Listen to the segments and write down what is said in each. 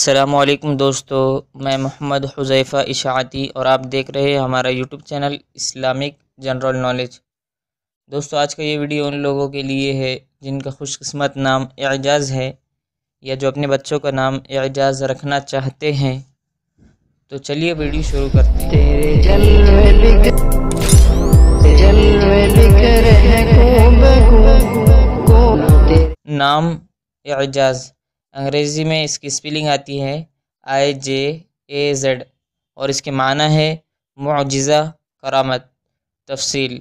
السلام علیکم دوستو، میں محمد حذیفہ اشاعتی اور آپ دیکھ رہے ہیں ہمارا YouTube channel Islamic general knowledge. دوستو، آج کا یہ ویڈیو ان لوگوں کے لیے ہے جن کا خوش قسمت نام اعجاز ہے یا جو اپنے بچوں کا نام اعجاز رکھنا چاہتے ہیں۔ تو چلیے ویڈیو شروع کرتے ہیں۔ تیرے جلوے بکھر ہیں نام اعجاز، انگریزی میں اس کی اسپیلنگ آتی ہے IJAZ اور اس کے معنی ہے معجزہ، کرامت۔ تفصیل: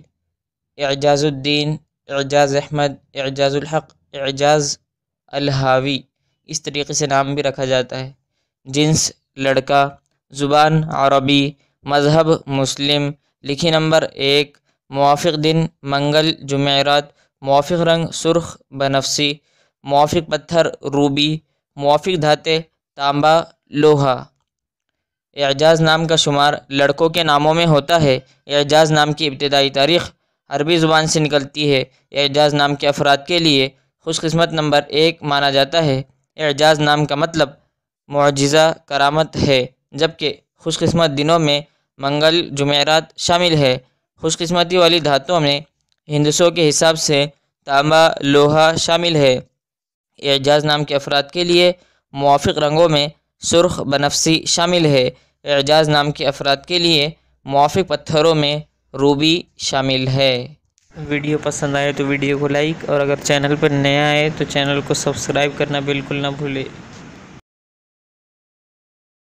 اعجاز الدین، اعجاز احمد، اعجاز الحق، اعجاز الہاوی، اس طریقے سے نام بھی رکھا جاتا ہے۔ جنس لڑکا، زبان عربی، مذہب مسلم، لکھی نمبر 1، موافق دن منگل جمعرات، موافق رنگ سرخ بنفسی، موافق پتھر روبی، موافق دھاتیں تانبا لوہا۔ اعجاز نام کا شمار لڑکوں کے ناموں میں ہوتا ہے۔ اعجاز نام کی ابتدائی تاریخ عربی زبان سے نکلتی ہے۔ اعجاز نام کے افراد کے لیے خوش قسمت نمبر 1 مانا جاتا ہے۔ اعجاز نام کا مطلب معجزہ، کرامت ہے، جبکہ خوش قسمت دنوں میں منگل جمعرات شامل ہے۔ خوش قسمتی والی دھاتوں میں ہندسوں کے حساب سے تانبا لوہا شامل ہے۔ اعجاز نام کے افراد کے لیے موافق رنگوں میں سرخ بنفسی شامل ہے۔ اعجاز نام کے افراد کے لیے موافق پتھروں میں روبی شامل ہے۔ ویڈیو پسند آئے تو ویڈیو کو لائک اور اگر چینل پر نیا ہے تو چینل کو سبسکرائب کرنا بالکل نہ بھولے۔